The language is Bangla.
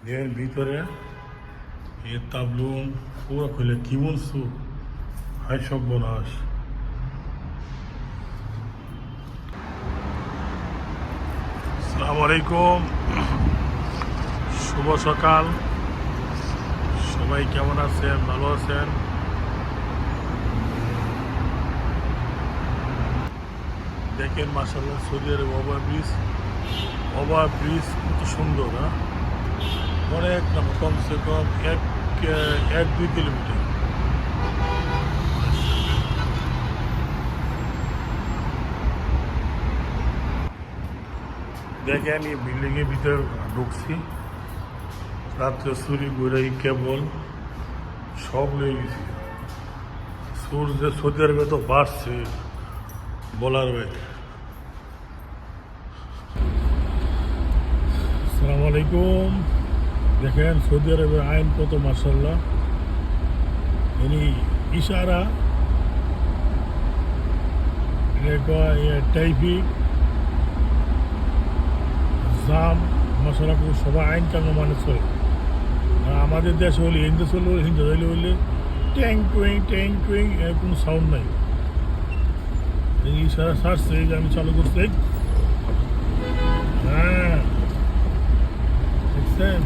এর ভিতরে এ তাবলুন পুরো খুলে কি বলছো হাই সব বোনাস। আসসালামু আলাইকুম, শুভ সকাল। সবাই কেমন আছেন? ভালো আছেন? দেখেন মাশাআল্লাহ সৌদি আরব ওভার ব্রিজ কত সুন্দর। হ্যাঁ, অনেক লম্বা, কমসে কম 1-2 কিলোমিটার। দেখেন এই বিল্ডিংয়ের ভিতরে ঢুকছি, রাত্রে চুরি ঘুরে কেবল সব লয়ে গেছি। সূর্য সৌদি আরবে তো বাড়ছে বলার বাইরে। আসসালামু আলাইকুম। দেখেন সৌদি আরবের আইন কত মাশাআল্লাহ। ইনি ইশারা ট্রাফিক জাম মশলা করে সবাই আইন কানুন মানে চলে। আর আমাদের দেশে হলে হিন্দু চললে হিন্দু হইলে ট্যাং টুইং এর কোনো সাউন্ড নাই। এই ইশারা ছাড়ছে, এই যে আমি চালু করছি। হ্যাঁ, দেখছেন?